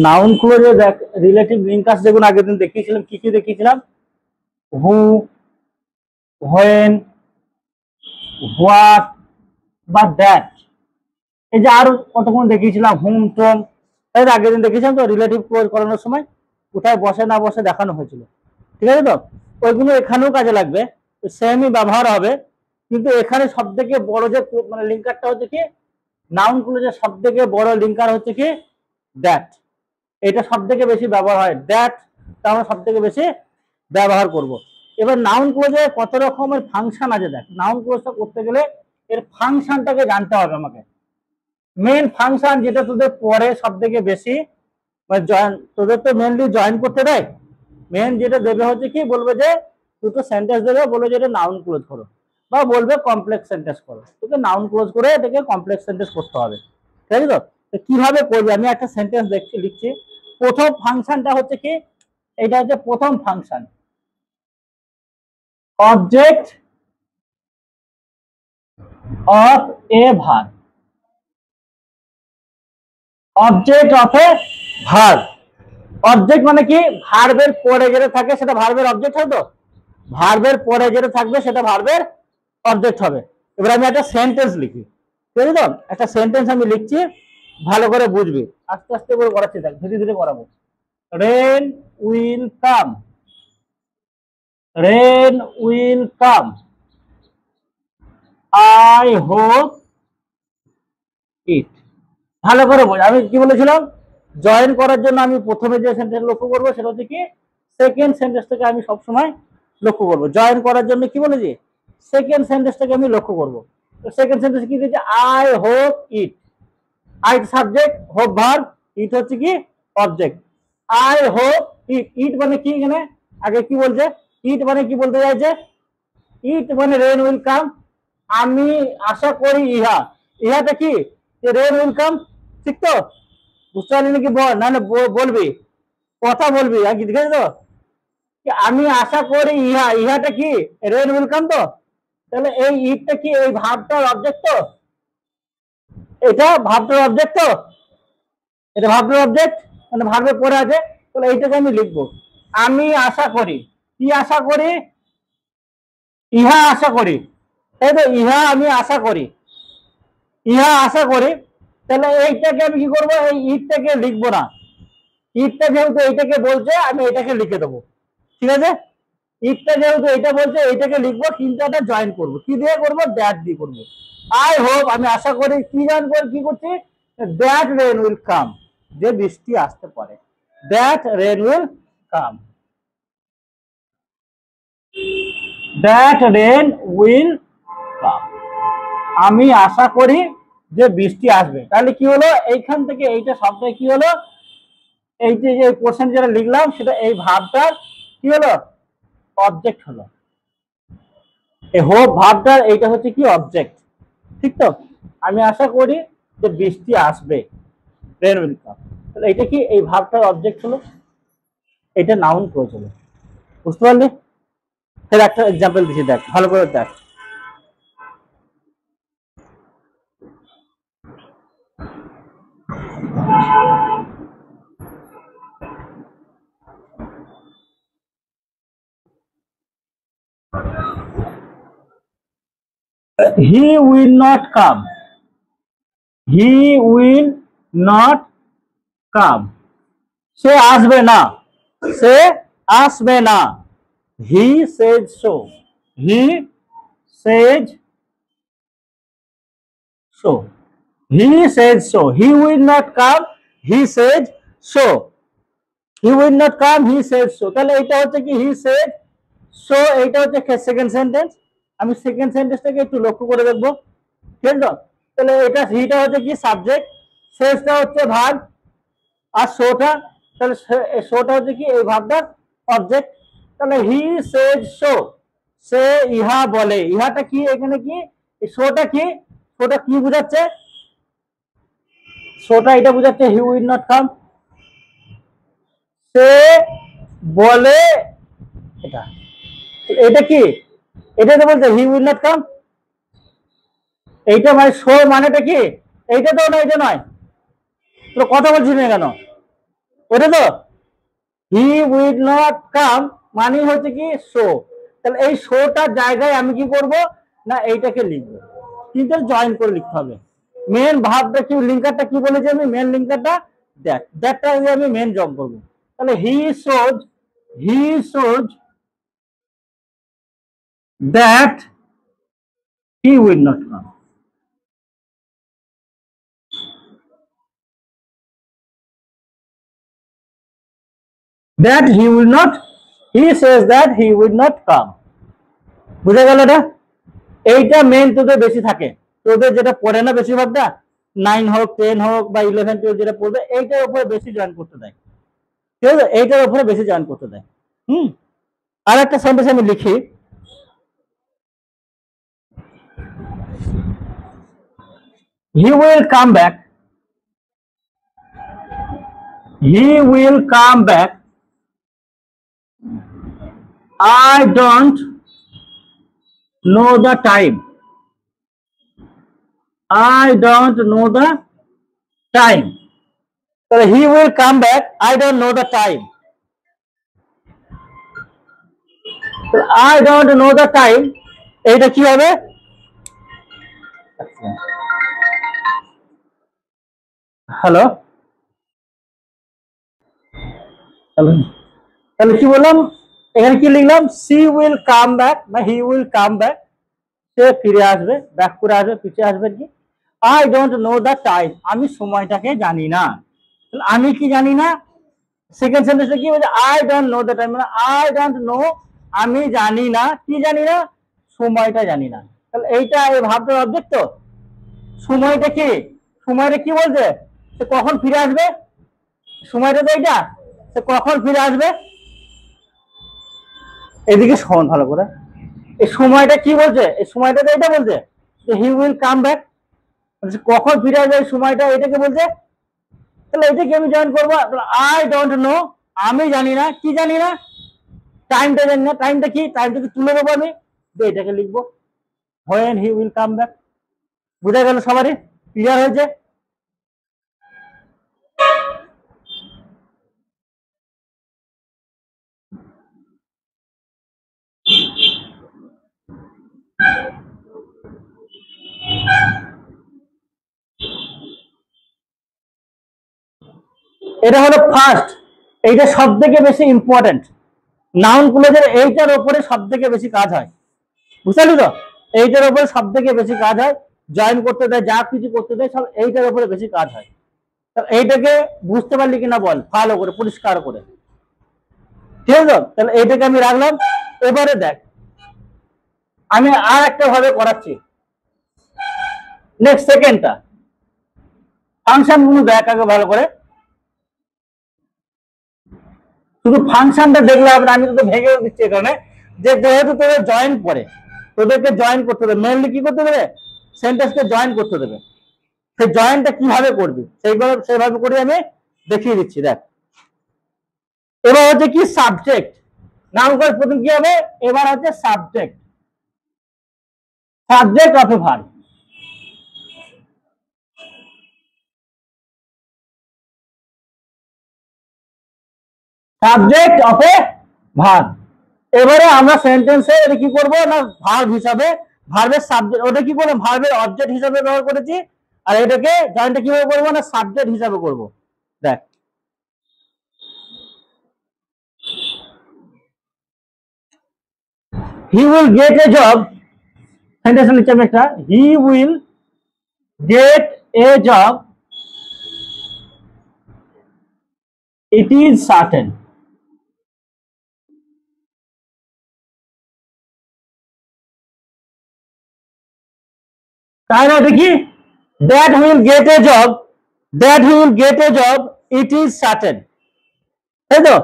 Noun ক্লোজে দেখ relative link আছে, যেগুলো আগের দিন দেখিয়েছিলাম। কি কি দেখিয়েছিলাম? হু, হোয়েন, হোয়াট বা দ্যাট। এই যে আরো কতক্ষণ দেখিয়েছিলাম হুম, টোম। এর আগের দিন দেখিয়েছিলাম তো রিলেটিভ ক্লোজ করানোর সময় কোথায় বসে না বসে দেখানো হয়েছিল। ঠিক আছে তো? ওইগুলো এখানেও কাজে লাগবে, সেমই ব্যবহার হবে। কিন্তু এখানে সব থেকে বড় যে মানে লিঙ্কারটা হচ্ছে কি, নাউন ক্লোজের সব থেকে বড় লিঙ্কার হচ্ছে কি দ্যাট। এটা সব থেকে বেশি ব্যবহার হয়, দ্যাট আমরা সব থেকে বেশি ব্যবহার করব। এবার নাউন ক্লোজে কত রকমের ফাংশন আছে দেখ। নাউন ক্লোজটা করতে গেলে এর ফাংশনটাকে জানতে হবে আমাকে। মেন ফাংশন যেটা তোদের পরে সব থেকে বেশি, তোদের তো মেনলি জয়েন করতে দেয়। মেন যেটা দেবে হচ্ছে কি, বলবে যে দুটো সেন্টেন্স দেবে, বলবে যে এটা নাউন ক্লোজ করো, বা বলবে কমপ্লেক্স সেন্টেন্স করো। তোকে নাউন ক্লোজ করে এটাকে কমপ্লেক্স সেন্টেন্স করতে হবে। ঠিক আছে তো? কিভাবে করবে, আমি একটা সেন্টেন্স লিখছি। প্রথম ফাংশনটা হচ্ছে কি, এটা হচ্ছে প্রথম function, object of A verb. Object of A verb. Object মানে কি, ভার্বের পরে যেটা থাকে সেটা ভার্বের অবজেক্ট হবে। তো ভার্বের পরে যেটা থাকবে সেটা ভার্বের অবজেক্ট হবে। এবার আমি একটা সেন্টেন্স লিখি, ঠিক আছে তো? একটা সেন্টেন্স আমি লিখছি, ভালো করে বুঝবি। আস্তে আস্তে করে করাচ্ছি, দেখ ধীরে ধীরে করাবো। Rain will come, rain will come, I hope it. ভালো করে বোঝ। আমি কি বলেছিলাম, জয়েন করার জন্য আমি প্রথমে যে সেন্টেন্স লক্ষ্য করবো সেটা হচ্ছে কি, সেকেন্ড সেন্টেন্সটাকে আমি সবসময় লক্ষ্য করবো। জয়েন করার জন্য কি বলেছি, সেকেন্ড সেন্টেন্সটাকে আমি লক্ষ্য করবো। তো সেকেন্ড সেন্টেন্স কি দিয়েছে, I hope it. I subject, hope verb, it হচ্ছে কি object. I hope it, it মানে কি, এখানে আগে কি বলছে, ইট মানে কি বলতে চাইছে, ইট মানে রেন উইল কাম। আমি আশা করি ইহা, ইহাটা কি, রেন উইল কাম। ঠিক তো? বুঝতে পারলি নাকি? বল, না না বলবি, কথা বলবি আর কি। ঠিক আছে তো? আমি আশা করি ইহা, ইহাটা কি রেন উইল কাম। তো তাহলে এই ইটটা কি, এই ভাবটার অবজেক্ট। তো এটা ভাবটার অবজেক্ট। তো এটা ভাবটার অবজেক্ট, মানে ভাবের পরে আছে। তাহলে এইটাকে আমি লিখবো, আমি আশা করি। কি আশা করি, ইহা আশা করি। তাই তো? ইহা আমি আশা করি, ইহা আশা করি। তাহলে এইটাকে আমি কি করবো, এই ইটটাকে লিখবো না। ইটটা যেহেতু এইটাকে বলছে, আমি এটাকে লিখে দেবো। ঠিক আছে? ইটটা যেহেতু এইটা বলছে, এইটাকে লিখবো, কিন্তু এটা জয়েন করবো। কি দিয়ে করবো, দ্যাট দিয়ে করবো। আই হোপ, আমি আশা করি, কি জয়েন করে কি করছি, দ্যাট রেন উইল কাম, যে বৃষ্টি আসতে পারে। That rain will come, that rain will come, আমি আশা করি যে বৃষ্টি আসবে। তাহলে কি হলো, এইখান থেকে এইটা শব্দে কি হলো, এই যে কোশ্চেন যেটা লিখলাম সেটা এই ভাবটার কি হলো, অবজেক্ট হলো। এই হোপ ভাবটার এইটা হচ্ছে কি অবজেক্ট। ঠিক তো? আমি আশা করি যে বৃষ্টি আসবে, রেন উইল কাম। তাহলে এটা কি, এই ভাবটার অবজেক্ট হলো, এটা নাউন ক্লোজ হলো। বুঝতে পারলি? এর একটা এক্সাম্পল দিচ্ছি, দেখ ভালো করে দেখ। He will not come, he will not come, সে আসবে না, সে আসবে না। He says so, he says so, he says so. He will not come, he says so. He will not come, he says so. তাহলে এটা হচ্ছে কি, হি সেজ সো, এইটা হচ্ছে সেকেন্ড সেন্টেন্স। আমি সেকেন্ড সেন্টেন্সটাকে একটু লক্ষ্য করে দেখবো। ঠিক আছে? তাহলে এটা হিটা হচ্ছে কি সাবজেক্ট, সেজটা হচ্ছে ভার্ব, আর শোটা, তাহলে শোটা হচ্ছে কি এই ভাবটার অবজেক্ট। তাহলে হি সেজ শো, সে ইহা বলে। ইহাটা কি, এখানে কি শোটা কি, শোটা কি বুঝাচ্ছে, শোটা এটা বুঝাচ্ছে হি উইল নট কাম। সে বলে এটা, এটা কি, এটা তো বলছে হি উইল নট কাম। এইটা মানে শো মানেটা কি, এইটা তো না, এটা নয়। তো কথা বলছিস না কেন? ওটা তো হি উইল নট কাম মানে হচ্ছে কি শো, তাহলে এই শোটার জায়গায় আমি কি করব না এইটাকে লিখবো, কিন্তু জয়েন করে লিখতে হবে। মেন ভাবটা কি, লিঙ্কারটা কি বলেছি আমি, মেন লিঙ্কারটা দ্যাটটা আমি মেন জব করবো। তাহলে he shows that he will not come. That he will not, he says that he will not come. বুঝা গেল এটা? এইটা মেন তোদের বেশি থাকে, তোদের যেটা পড়ে না বেশিরভাগটা 9 হোক 10 হোক বা 11 12 যেটা পড়বে এইটার উপরে বেশি জয়েন করতে দেয়, ঠিক আছে, এইটার উপরে বেশি জয়েন করতে দেয়। আর একটা সেন্টেন্স আমি লিখি, he will come back, he will come back, I don't know the time, I don't know the time, so he will come back, I don't know the time, so I don't know the time, এইটা কি হবে, hello তাহলে কি বললাম, এখানে কি লিখলাম, C will come back বা হি উইল কাম ব্যাক, সে ফিরে আসবে, ব্যাক করে আসবে, পিছিয়ে আসবে কি, I don't know the time, আমি সময়টাকে জানি না, আমি কি জানি না, সেকেন্ড সেন্টেন্সে কি বলছে, I don't know the time, মানে আই ডোন্ট নো, আমি জানি না, কি জানি না, সময়টা জানি না। তাহলে এইটা এই ভাবটার অবজেক্ট তো, সময়টা কি, সময়টা কি বলছে, সে কখন ফিরে আসবে, সময়টা তো এইটা, সে কখন ফিরে আসবে, এদিকে শোন ভালো করে, এই সময়টা কি বলছে, এই সময়টা তো এটা বলছে যে হি উইল কাম ব্যাক, কখন ফিরে আসবে এই সময়টা এটাকে বলছে, তাহলে এটাকে আমি জয়েন করবো, আই ডোন্ট নো, আমি জানি না, কি জানি না, টাইমটা জানি না, টাইমটা কি, টাইমটাকে তুলে দেবো আমি, এটাকে লিখবো when he will come back. বুঝা গেল সবারই, ক্লিয়ার হয়েছে? এটা হলো ফার্স্ট, এইটা সব থেকে বেশি ইম্পর্টেন্ট, নাউন ক্লোজের এইটার উপরে সব থেকে বেশি কাজ হয়, বুঝলি তো, এইটার উপরে সব থেকে বেশি কাজ হয়, জয়েন করতে দেয়, যা কিছু করতে দেয় সব এইটার উপরে বেশি কাজ হয়। এইটাকে বুঝতে পারলি কিনা বল ভালো করে পরিষ্কার করে, ঠিক আছে? তাহলে এইটাকে আমি রাখলাম। এবারে দেখ আমি আর একটা ভাবে করাচ্ছি, নেক্সট সেকেন্ডটা ফাংশন গুলো দেখ আগে ভালো করে, শুধু ফাংশনটা দেখলে হবে না, আমি তোকে ভেঙে দিচ্ছি এখানে, যে যেহেতু তোদের জয়েন করে, তোদেরকে জয়েন করতে দেবে, মেনলি কি করতে দেবে, সেন্টেন্সকে জয়েন করতে দেবে, সেই জয়েনটা কিভাবে করবি সেইভাবে করে আমি দেখিয়ে দিচ্ছি। দেখ এবার হচ্ছে কি সাবজেক্ট, নাম করে প্রথম কি হবে, এবার হচ্ছে subject, subject of A verb, subject of A verb. এবারে আমরা সেন্টেন্সে এটা কি করব না, ভার্ব হিসাবে, ভার্বের সাবজেক্ট, ওটা কি করব ভার্বের অবজেক্ট হিসাবে ব্যবহার করেছি, আর এটাকে জয়েন্টটা কিভাবে করবো না সাবজেক্ট হিসাবে করব। দেখ he will get a job, sentence লিখছি আমি একটা, হি will get a job, it is certain, তাই না, দেখি, that will get a job, that will get a job, it is certain, তাই তো?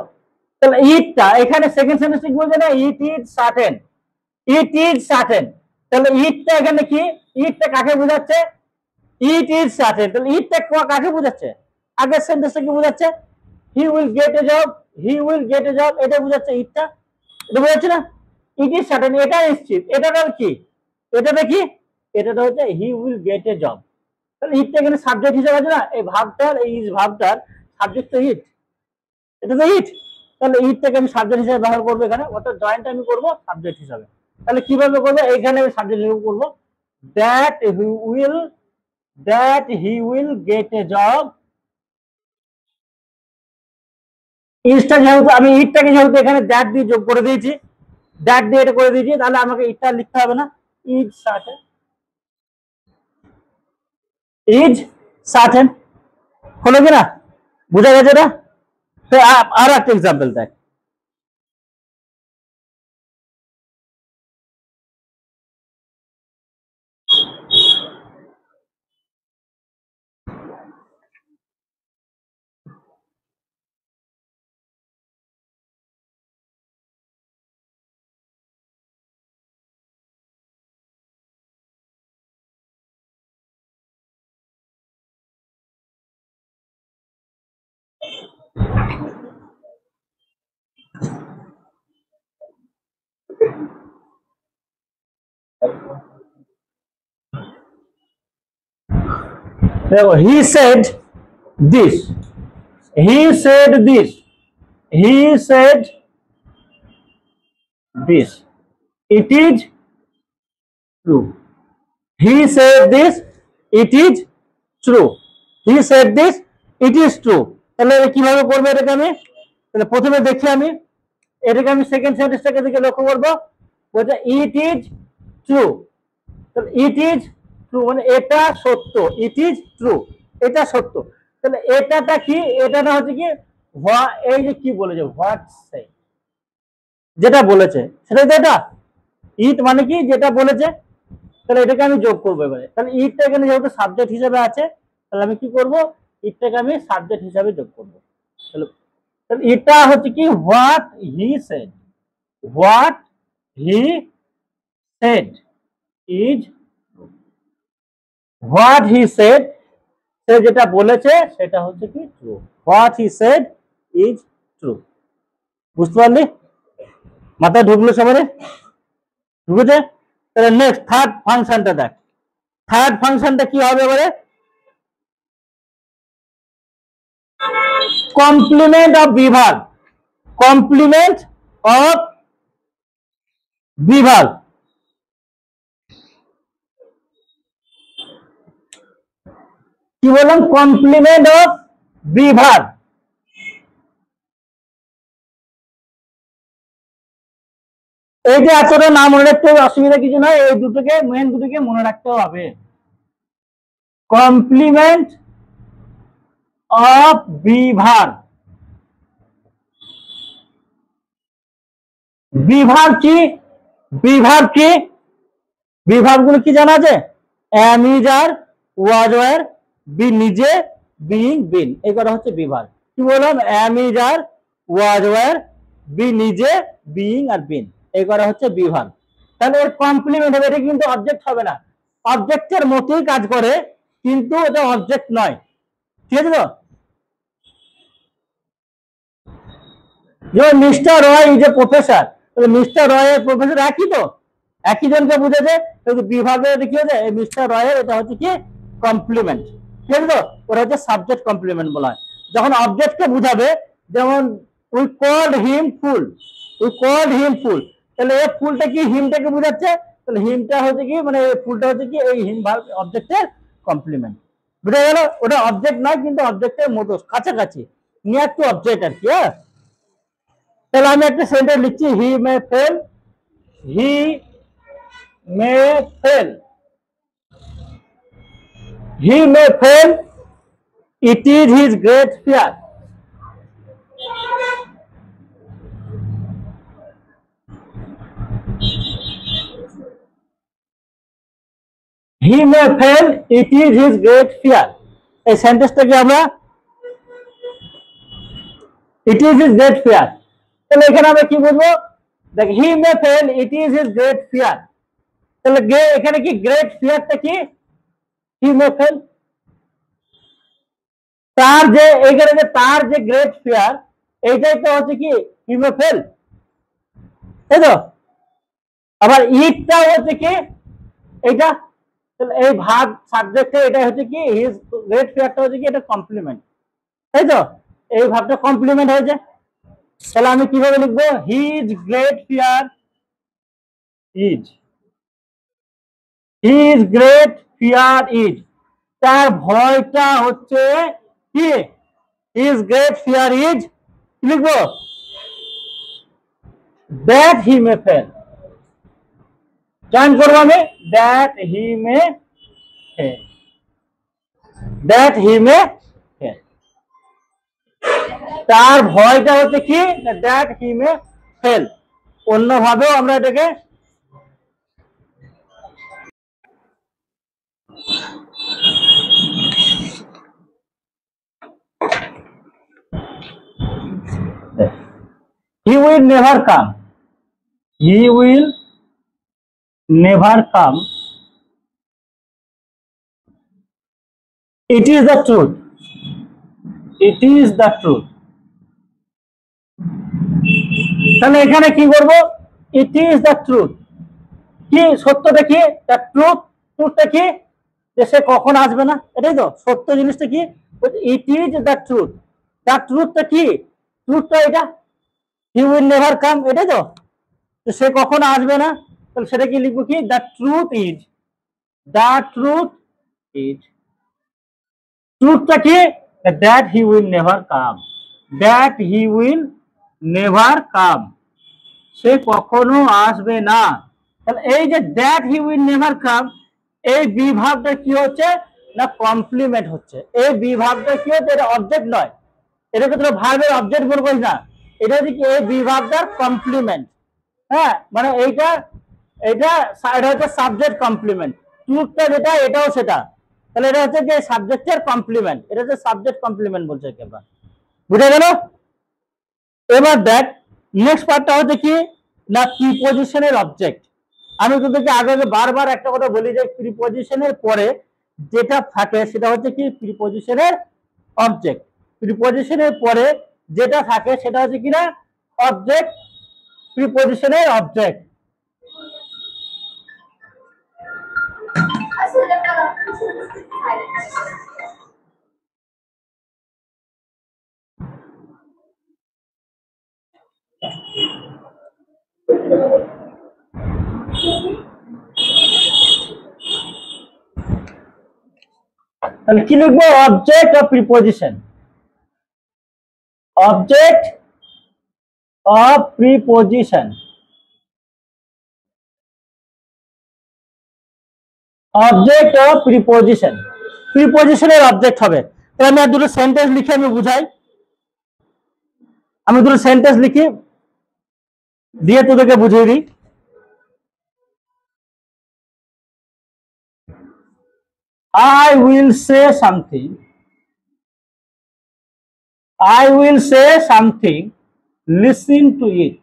তাহলে ইটটা এখানে সেকেন্ড সেন্টেন্স কি বলছে না, it is certain, it is certain, তাহলে ইটটা এখানে কি, ইটটা কাকে বোঝাচ্ছে, ইট ইজ সার্টেন, তাহলে ইটটা কাকে বোঝাচ্ছে, আগের সেন্টেন্সটা কি বোঝাচ্ছে, হি will get a job, he will get a job, এটা বোঝাচ্ছে ইটটা, এটা বোঝাচ্ছে না, ইট ইজ সার্টেন এটা নিশ্চিত, এটাটা কি, এটাটা কি, এটাটা হচ্ছে হি উইল গেট এ জব, তাহলে ইটটা এখানে সাবজেক্ট হিসেবে আছে না, এই ভাবটার, এই ভাবটার সাবজেক্ট তো ইট, এটা তো ইট, তাহলে ইটটাকে আমি সাবজেক্ট হিসেবে ব্যবহার করবো এখানে, অর্থাৎ জয়েন্ট আমি করবো সাবজেক্ট হিসাবে। তাহলে কিভাবে করবো, এখানে আমি সাবজেক্ট হিসেবে করবো that he will get a job. ইটটা যেহেতু আমি ইটটাকে যেহেতু এখানে দ্যাট দিয়ে যোগ করে দিয়েছি, দ্যাট দিয়ে এটা করে দিয়েছি, তাহলে আমাকে ইটটা লিখতে হবে না, ইজ সার্টেন, ইজ সার্টেন। হলো কিনা, বুঝা গেছে এটা? আর একটা এক্সাম্পল দেখ, দেখো he said this, he said this, he said this, it is true, he said this, it is true, he said this, it is true. তাহলে কিভাবে করবো এটাকে আমি, তাহলে প্রথমে দেখি আমি এটাকে, আমি সেকেন্ড সেন্টেন্সটাকে দিকে লক্ষ্য করবো, বলছে ইট ইজ ট্রু, তাহলে ইট ইজ ট্রু মানে এটা সত্য, ইট ইজ ট্রু, এটা সত্য। তাহলে এটাটা কি, এটাটা হচ্ছে কি, এই যে কি বলেছে হোয়াট সে, যেটা বলেছে সেটাই তো এটা, ইট মানে কি যেটা বলেছে, তাহলে এটাকে আমি যোগ করবো এবারে। তাহলে ইটটা এখানে যেহেতু সাবজেক্ট হিসেবে আছে, তাহলে আমি কি করব, ইটটাকে আমি সাবজেক্ট হিসেবে যোগ করবো। তাহলে তাহলে এটা হচ্ছে কি what he said, what he said is, what he said, সে যেটা বলেছে সেটা হচ্ছে কি true, what he said is true. বুঝতে পারলি, মাথায় ঢুকলো সবারে, ঢুকেছে? তাহলে নেক্সট থার্ড ফাংশনটা দেখ, থার্ড ফাংশনটা কি হবে এবারে, কমপ্লিমেন্ট অফ বিভাগ, কমপ্লিমেন্ট অফ বিভাগ, কি বললাম, কমপ্লিমেন্ট অফ বিভাগ। এই যে এতটা না মনে রাখতে হবে অসুবিধা কিছু নয়, এই দুটোকে মেন দুটোকে মনে রাখতে হবে, কমপ্লিমেন্ট অফ বিভাগ। বিভাগ কি, বিভাগ কি, বিভাগগুলো কি জানা আছে, am is are, was were, be নিজে, বিইং বিন, এই করা হচ্ছে বিভাগ। কি বললাম, am is are, was were, be নিজে, বিইং আর বিন, এই করা হচ্ছে বিভাগ। তাহলে এর কমপ্লিমেন্ট হবে, এটা কিন্তু অবজেক্ট হবে না, অবজেক্টের মতোই কাজ করে কিন্তু এটা অবজেক্ট নয়, ঠিক আছে তো? যেমন mister Roy is a professor, mister রয়ের প্রফেসর একই তো, একই জনকে বুঝেছে, কিন্তু বিভাগে কি হচ্ছে, মিস্টার রয়ের এটা হচ্ছে কি কমপ্লিমেন্ট, ঠিক আছে তো? ওটা হচ্ছে সাবজেক্ট কমপ্লিমেন্ট বলা হয়। যখন অবজেক্টকে বুঝাবে, যেমন we called him fool, we called him fool, তাহলে এই ফুলটা কি হিমটাকে বুঝাচ্ছে, তাহলে হিমটা হচ্ছে কি মানে ফুলটা হচ্ছে কি এই হিম ভার্ব অবজেক্টের কমপ্লিমেন্ট, বুঝা গেল? ওটা অবজেক্ট নয় কিন্তু অবজেক্টের মতো কাছাকাছি, নিয়ার টু অবজেক্ট আর কি। হ্যাঁ, তাহলে আমি একটা সেন্টেন্স লিখছি, he may fail, he may fail, he may fail, it is his great fear, he may fail, it is his great fear, এই সেন্টেন্সটাকে আমরা it is his great fear, তাহলে এখানে আমরা কি বলবো, দেখ he may fail, it is his great fear, তাহলে এখানে কি গ্রেট ফিয়ারটা কি, হি মে ফেল, তার যে এখানে যে তার যে গ্রেট ফিয়ার, এইটাই তো হচ্ছে কি হি মে ফেল, তাই তো? আবার ইটটা হচ্ছে কি এইটা, তাহলে এই ভাগ সাবজেক্টে এটা হচ্ছে কি হিজ গ্রেট ফিয়ারটা হচ্ছে কি এটা কমপ্লিমেন্ট, তাই তো? এই ভাবটা কমপ্লিমেন্ট হয়েছে, তাহলে আমি কিভাবে লিখবো, his great fear is, his great fear is, তার ভয়টা হচ্ছে কি, হিজ গ্রেট ফিয়ার ইজ লিখবো that he may fail, join করবো আমি that he may fail, that he may fail, তার ভয়টা হচ্ছে কি, দ্যাট হি মে ফেল। অন্যভাবেও আমরা এটাকে he will never come, he will never come, it is the truth, it is the truth। তাহলে এখানে কি করব, ইট ইজ দ্য ট্রুথ, কি সত্যটা কি, দ্য ট্রুথ, ট্রুথটা কি, যে সে কখন আসবে না, এটাই তো সত্য জিনিসটা কি, it is the truth, the ট্রুথটা কি, ট্রুথটা এটা, হি উইল নেভার কাম, এটাই তো, সে কখন আসবে না, তাহলে সেটা কি লিখবো কি, the truth is, the truth is, ট্রুথটা কি, that he will never come, that he will never come, সে কখনো আসবে না। তাহলে এই যে that he will never come, এই বিভাগটা কি হচ্ছে না কমপ্লিমেন্ট হচ্ছে, এই বিভাগটা কি হচ্ছে, এটা অবজেক্ট নয়, এটাকে তোরা ভার্বের অবজেক্ট বলবো না, এটা হচ্ছে কি এই বিভাগটার কমপ্লিমেন্ট, হ্যাঁ মানে এইটা এটা এটা হচ্ছে সাবজেক্ট কমপ্লিমেন্ট, ট্রুথটা যেটা এটাও সেটা, তাহলে এটা হচ্ছে যে সাবজেক্টের কমপ্লিমেন্ট, এটা হচ্ছে সাবজেক্ট কমপ্লিমেন্ট বলছে একেবারে, বুঝে গেল। এবার দেখ নেক্সট পার্টটা হচ্ছে কি না প্রিপজিশনের অবজেক্ট। আমি তোদেরকে আগে বারবার একটা কথা বলি যে প্রিপজিশনের পরে যেটা থাকে সেটা হচ্ছে কি প্রিপজিশনের অবজেক্ট, প্রিপজিশনের পরে যেটা থাকে সেটা হচ্ছে কি না অবজেক্ট, প্রিপজিশনের অবজেক্ট। তাহলে কি লিখবো, object of preposition, object of preposition, object of preposition, প্রিপজিশনের অবজেক্ট হবে। তাহলে আমি আর দুটো সেন্টেন্স লিখে আমি বুঝাই, আমি দুটো সেন্টেন্স লিখি দিয়ে তোদেরকে বুঝিয়ে দিই। I will say something, I will say something, listen to it,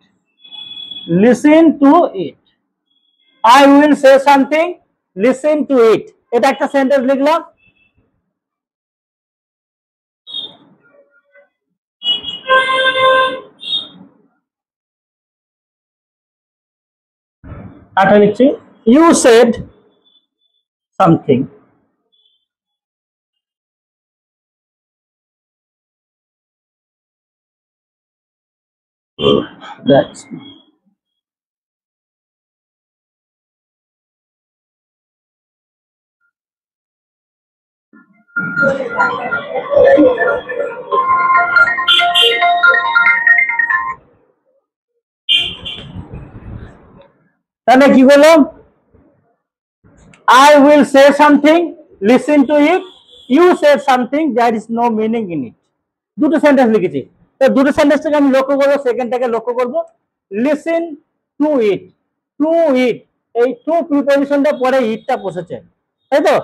listen to it, I will say something, listen to it, এটা একটা সেন্টেন্স লিখলাম। আটা লিখছি, you said something, that's তাহলে কি বললাম, I will say something, listen to it, you said something, there is no meaning in it, দুটো sentence লিখেছি। তো দুটো সেন্টেন্সটাকে আমি লক্ষ্য করবো, সেকেন্ডটাকে লক্ষ্য করবো, লিসেন টু ইট, টু ইট, এই টু প্রিপজিশনটা পরে ইটটা বসেছে তাই তো,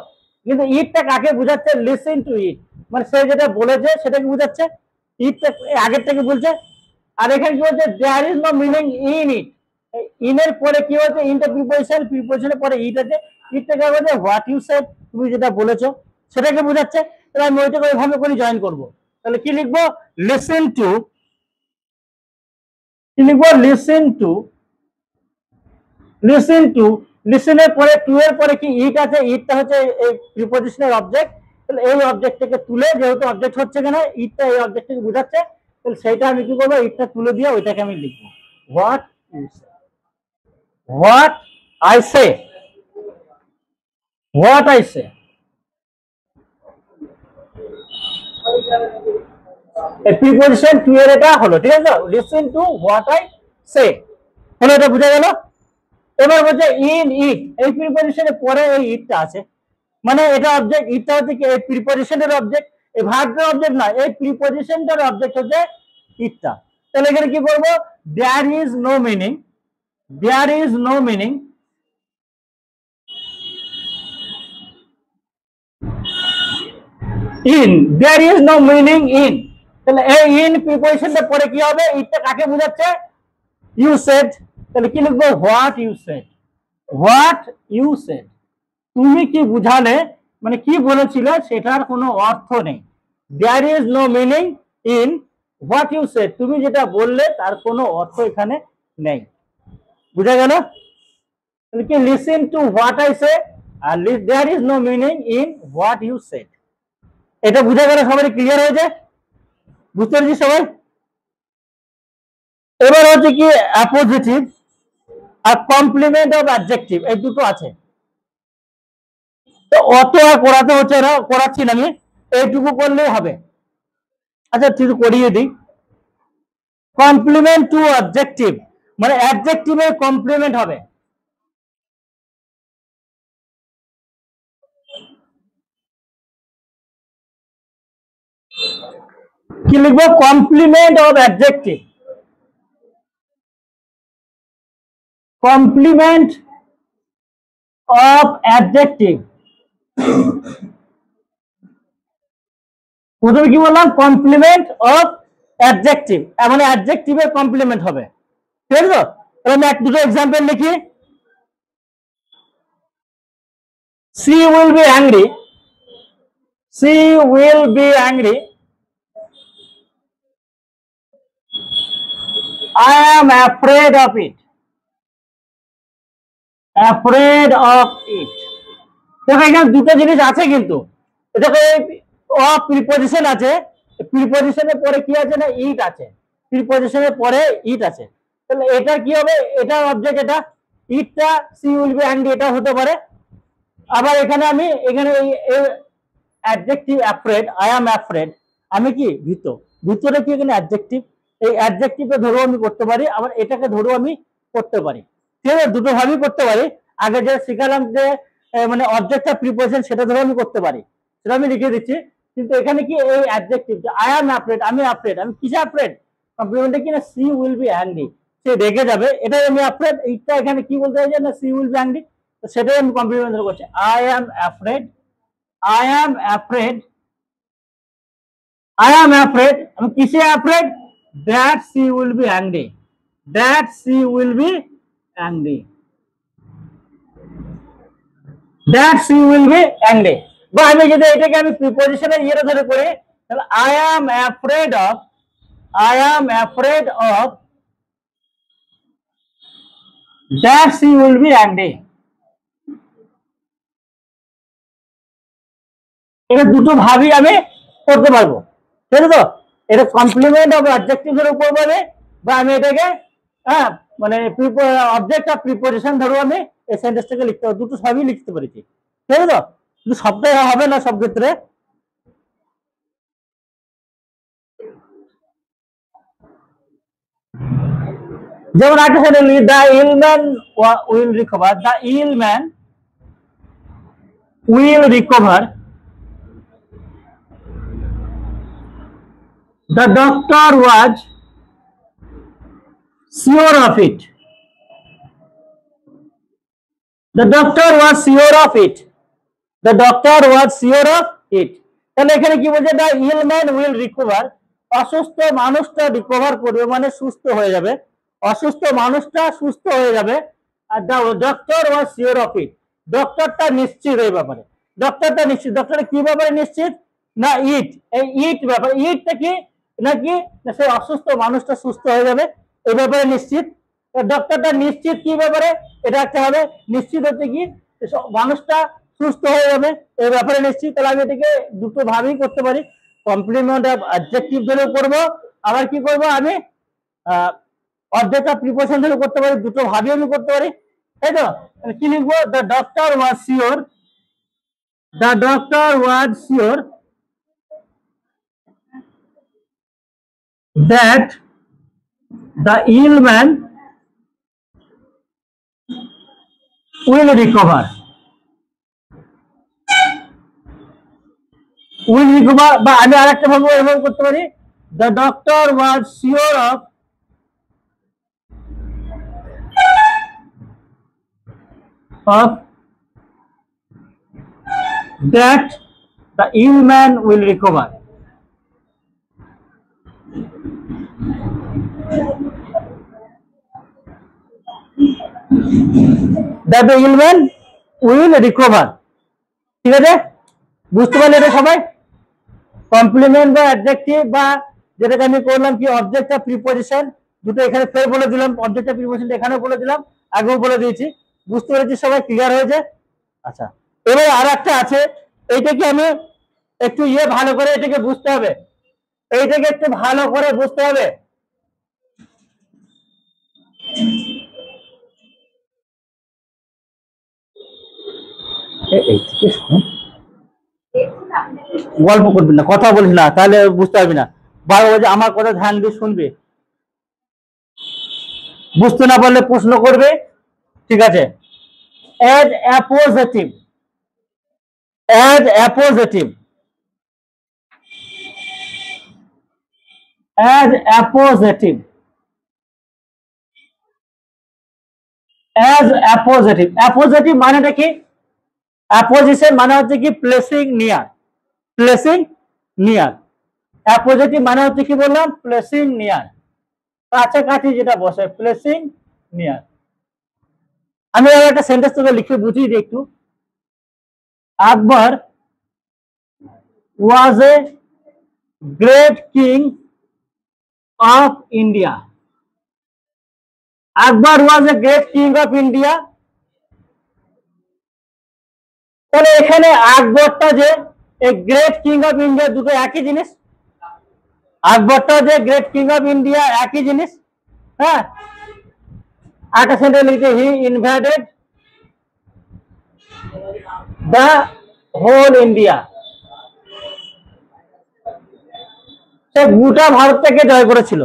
কিন্তু ইটটা কাকে বোঝাচ্ছে, লিসেন টু ইট মানে সে যেটা বলেছে সেটাকে বোঝাচ্ছে, ইটটা আগেরটাকে বলছে। আর এখানে কি বলছে, there is no meaning in it, ইনের পরে কি হচ্ছে ইনটা প্রিপজিশন, প্রিপজিশনের পরে ইট আছে, ইটটাকে বলছে হোয়াট ইউ সেড, তুমি যেটা বলেছো সেটাকে বোঝাচ্ছে। তাহলে আমি ওইটাকে ওইভাবে করে জয়েন করবো, তাহলে কি লিখবো, লিসেন টু, কি লিখবো, লিসেন টু, লিসেন টু, লিসেনের পরে টু এর পরে কি ইট আছে, ইটটা হচ্ছে এই প্রিপজিশনের অবজেক্ট, তাহলে এই অবজেক্টটাকে তুলে যেহেতু অবজেক্ট হচ্ছে কেন ইটটা এই অবজেক্টটাকে বোঝাচ্ছে, তাহলে সেইটা আমি কি করবো, ইটটা তুলে দিয়ে ওইটাকে আমি লিখবো what you say, what I say, what I say. Preposition to এর এটা হলো, ঠিক আছে, listen to what I say, হলো, এটা বুঝা গেল। এবার বলছে ইন ইট, এই প্রিপোজিশনের পরে এই ইটটা আছে, মানে এটা অবজেক্ট, ইটটা হচ্ছে কি এই প্রিপোজিশনের অবজেক্ট, এই ভার্বের অবজেক্ট না, এই প্রিপোজিশনটার অবজেক্ট হচ্ছে ইটটা। তাহলে এখানে কি করব, there is no meaning, there is no meaning in, there is no meaning in. তাহলে এই ইন প্রিপোজিশনটা পরে কি হবে, ইটটা কাকে বোঝাচ্ছে, ইউ সেড। তাহলে কি লিখবো, what you said, what you said, তুমি কি বুঝালে, মানে কি বলেছিলে সেটার কোনো অর্থ নেই। There is no meaning in what you said, তুমি যেটা বললে তার কোনো অর্থ এখানে নেই। বুঝা গেল? তাহলে কি listen to what I say, আর there is no meaning in what you said. এটা বুঝা গেল? সবাই ক্লিয়ার হয়েছে? বুঝতে পেরেছি সবাই? এবার হচ্ছে কি অ্যাপোজিটিভ আর কমপ্লিমেন্ট অফ অ্যাডজেক্টিভ, এই দুটো আছে। তো অত আর করাতে হচ্ছে না, করাচ্ছি না আমি, এইটুকু করলেই হবে। আচ্ছা ঠিক করিয়ে দিই। কমপ্লিমেন্ট টু অবজেক্টিভ মানে অ্যাডজেক্টিভের কমপ্লিমেন্ট হবে। কি লিখবো, complement of adjective, complement of adjective. প্রথমে কি বললাম, কমপ্লিমেন্ট অফ অ্যাডজেক্টিভ, মানে অ্যাডজেক্টিভের কমপ্লিমেন্ট হবে, ঠিক আছে? তো আমি এক দুটো এক্সাম্পল লিখি। she will be angry, she will be angry, I am afraid of it, afraid of it। দেখো এখানে দুটো জিনিস আছে কিন্তু, দেখো অফ প্রিপোজিশন আছে, প্রিপোজিশনের পরে কি আছে না, ইট আছে, প্রিপোজিশনের পরে ইট আছে। তাহলে এটা কি হবে, এটা অবজেক্ট, এটা ইটটা সি উইল বি অ্যাংরি এটা হতে পারে। আবার এখানে আমি এখানে adjective afraid, I am afraid, আমি কি ভীত, ভীতটা কি এখানে অ্যাডজেক্টিভ, এই অ্যাডজেক্টিভে ধরেও আমি করতে পারি, আবার এটাকে ধরেও আমি করতে পারি, ঠিক আছে? দুটো ভাবেই করতে পারি। আগে যে শিখালাম যে মানে অবজেক্ট অফ প্রিপোজিশন, সেটা ধরে আমি করতে পারি, সেটা আমি লিখে দিচ্ছি। কিন্তু এখানে কি এই অ্যাডজেক্টিভ, আই অ্যাম অ্যাফ্রেড, আমি অ্যাফ্রেড, আমি কিসে অ্যাফ্রেড, কমপ্লিমেন্টে কি না, সি উইল বি অ্যাংরি, সে রেগে যাবে, এটাই আমি অ্যাফ্রেড। এইটা এখানে কি বলতে চাইছে না, সি উইল বি অ্যাংরি, তো সেটাই আমি কমপ্লিমেন্ট ধরে করছি, I am afraid, I am afraid, I am afraid, আমি কিসে afraid, that she will be angry, that she will be angry, that she will be angry। বা আমি যদি এটাকে আমি প্রিপোজিশনের ইয়েটা ধরে করি, তাহলে I am afraid of, I am afraid of that she will be angry। এটা দুটো ভাবই আমি করতে পারবো, ঠিক আছে? তো এটা কমপ্লিমেন্ট অফ অ্যাডজেক্টিভ এর উপর হবে, বা আমি এটাকে হ্যাঁ মানে অবজেক্ট অফ প্রিপোজিশন ধরো আমি এই সেন্টেন্সটাকে লিখতে পারি, দুটো সবই লিখতে পেরেছি, ঠিক আছে? তো কিন্তু সবটাই হবে না সব ক্ষেত্রে। যেমন একটা সেন্টেন্স লিখি, the ill man will recover, the ill man will recover, the doctor was sure of it, the doctor was sure of it, the doctor was sure of it। তাহলে এখানে কি বলছে, the ill man will recover, অসুস্থ মানুষটা recover করবে মানে সুস্থ হয়ে যাবে, অসুস্থ মানুষটা সুস্থ হয়ে যাবে। আর the doctor was sure of it, ডক্টরটা নিশ্চিত এই ব্যাপারে, ডক্টরটা নিশ্চিত, ডক্টর কি ব্যাপারে নিশ্চিত না, ইট, এই ইট ব্যাপারে, ইটটা কি নাকি সে অসুস্থ মানুষটা সুস্থ হয়ে যাবে এই ব্যাপারে নিশ্চিত। ডক্টরটা নিশ্চিত কি ব্যাপারে, এটা একটা হবে, নিশ্চিত হচ্ছে কি মানুষটা সুস্থ হয়ে যাবে এই ব্যাপারে নিশ্চিত। তাহলে আমি এটাকে দুটো ভাবেই করতে পারি, কমপ্লিমেন্ট অফ অ্যাডজেক্টিভ ধরে করবো, আবার কি করব আমি অবজেক্ট অফ প্রিপোজিশন থেকে করতে পারি, দুটো ভাবে আমি করতে পারি, তাই তো? কি লিখবো? The doctor was sure, the doctor was sure that the ill man will recover. Will recover বা আমি আরেকটা ভাবে এভাবে করতে পারি, the doctor was sure of that the ill man will recover. That the ill man will recover. ঠিক আছে, বুঝতে পারলে এটা সবাই? কমপ্লিমেন্ট বা অ্যাডজেক্টিভ বা যেটাকে আমি করলাম কি অবজেক্ট অফ প্রিপোজিশন, দুটো এখানে ফের বলে দিলাম, অবজেক্ট অফ প্রিপোজিশন এখানেও বলে দিলাম, আগেও বলে দিয়েছি। বুঝতে পেরেছি সবাই? ক্লিয়ার হয়েছে? আচ্ছা, এবার আর একটা আছে, এইটাকে আমি একটু ভালো করে এটাকে বুঝতে হবে, এইটাকে একটু ভালো করে বুঝতে হবে। গল্প করবি না, কথা বলিস না, তাহলে বুঝতে পারবি না। বারো বাজে আমার কথা ধ্যান দিয়ে শুনবে, বুঝতে না পারলে প্রশ্ন করবে, ঠিক আছে? As appositive, as appositive, as appositive, as appositive. Appositive মানেটা কি? অ্যাপোজিশন মানে হচ্ছে কি placing near, placing near. Appositive মানে হচ্ছে কি বললাম? প্লেসিং নিয়ার, কাছাকাছি যেটা বসে, প্লেসিং নিয়ার। আমি একটা সেন্টেন্স তোকে লিখে বুঝিয়ে দিই একটু। Akbar was a great king of India. Akbar was a great king of India. তাহলে এখানে আকবরটা যে গ্রেট কিং অফ ইন্ডিয়া দুটো একই জিনিস, আকবরটা যে গ্রেট কিং অফ ইন্ডিয়া একই জিনিস। হ্যাঁ, একটা সেন্টেন্স লিখতে, he invited the whole India, সে গোটা ভারতটাকে জয় করেছিল।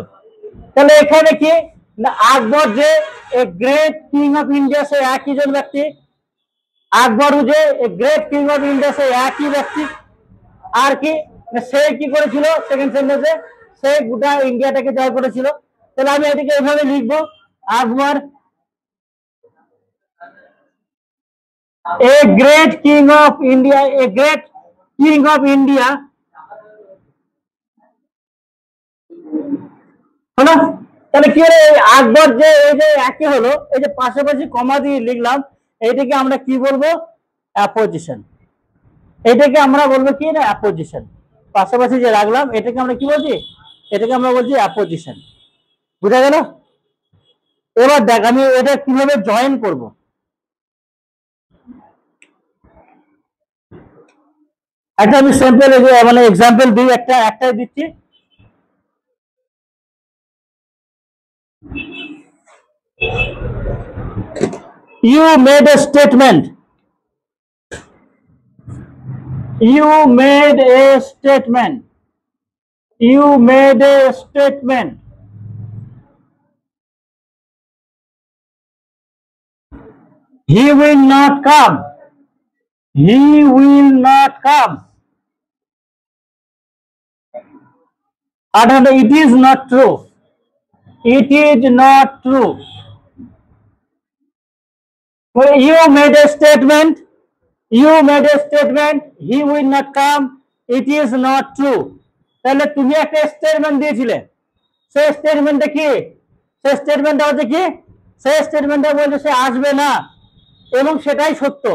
তাহলে এখানে কি না, আকবর যে গ্রেট কিং অফ ইন্ডিয়া সে একই জন ব্যক্তি, আকবর যে গ্রেট কিং অফ ইন্ডিয়া সে একই ব্যক্তি। আর কি সে কি করেছিল? সেকেন্ড সেন্টেন্সে সে গোটা ইন্ডিয়াটাকে জয় করেছিল। তাহলে আমি এটাকে এইভাবে লিখবো, Akbar a great king of India, a great king of India, হলো? তাহলে কি হলো? আকবর যে এই যে একই হলো, এই যে পাশাপাশি কমা দিয়ে লিখলাম, এইটাকে আমরা কি বলবো? অ্যাপোজিশন। এটাকে আমরা বলবো কি না? অ্যাপোজিশন। পাশাপাশি যে রাখলাম এটাকে আমরা কি বলছি? এটাকে আমরা বলছি অ্যাপোজিশন। বুঝা গেল? এবার দেখ আমি এটা কিভাবে জয়েন করব। একটা আমি স্যাম্পল মানে এক্সাম্পল দিই, একটাই দিচ্ছি। You made a statement. You made a statement. You made a statement. He will not come. He will not come. And it is not true. It is not true. Well, you made a statement. You made a statement. He will not come. It is not true. তাহলে তুমি একটা statement দিয়েছিলে, সেই স্টেটমেন্টটা কি? সেই স্টেটমেন্টটা হচ্ছে কি? সেই স্টেটমেন্টটা বলছে সে আসবে না, এবং সেটাই সত্য।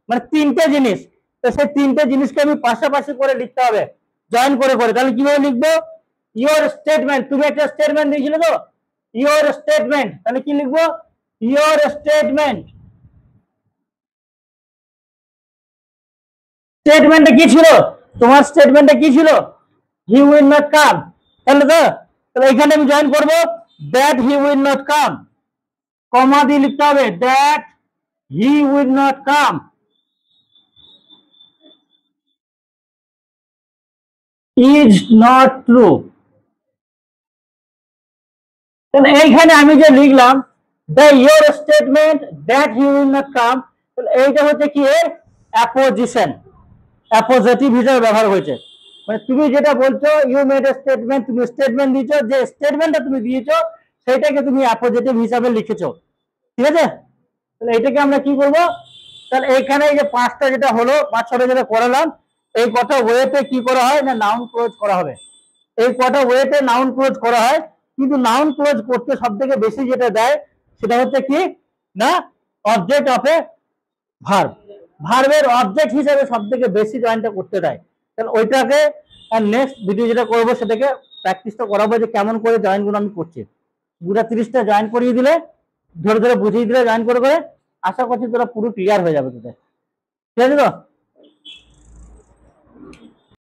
মানে তিনটে জিনিস, তো সেই তিনটে জিনিসকে আমি পাশাপাশি করে লিখতে হবে, জয়েন করে করে। তাহলে কিভাবে লিখবো? ইওর স্টেটমেন্ট, তুমি একটা স্টেটমেন্ট দিয়েছিলে তো, ইওর স্টেটমেন্ট। তাহলে কি লিখবো? Your statement. স্টেটমেন্টটা কি ছিল? তোমার স্টেটমেন্টটা কি ছিল? হি উইল নট কাম, তাহলে তো তাহলে এখানে আমি জয়েন করব that he will not come, comma দিয়ে লিখতে হবে that he will not come, is not true. তাহলে এইখানে আমি যে লিখলাম the your statement that he will not come, তাহলে এইটা হচ্ছে কি এর অ্যাপোজিশন, অ্যাপোজিটিভ হিসেবে ব্যবহার হয়েছে। মানে তুমি যেটা বলছো ইউ মেড এ স্টেটমেন্ট, তুমি স্টেটমেন্ট দিয়েছো, যে স্টেটমেন্টটা তুমি দিয়েছো সেটাকে তুমি অ্যাপোজিটিভ হিসাবে লিখেছো, ঠিক আছে। তাহলে এটাকে আমরা কি করবো, তাহলে এইখানে এই যে পাঁচটা যেটা হলো, পাঁচ ছটা যেটা করালাম, এই কটা ওয়েতে কি করা হয় না নাউন ক্লোজ করা হবে, এই কটা ওয়েতে নাউন ক্লোজ করা হয়। কিন্তু নাউন ক্লোজ করতে সব থেকে বেশি যেটা দেয় সেটা হচ্ছে কি না অবজেক্ট অফ এ ভার্ব, ভার্বের অবজেক্ট হিসেবে সব থেকে বেশি জয়েনটা করতে দেয়। তাহলে ওইটাকে নেক্সট ভিডিও যেটা করবো সেটাকে প্র্যাকটিসটা করাবো যে কেমন করে জয়েনগুলো আমি করছি। পুরো 30টা জয়েন করিয়ে দিলে, ধরে ধরে বুঝিয়ে দিলে জয়েন করে করে, আশা করছি তোরা পুরো ক্লিয়ার হয়ে যাবে তোদের, ঠিক আছে তো।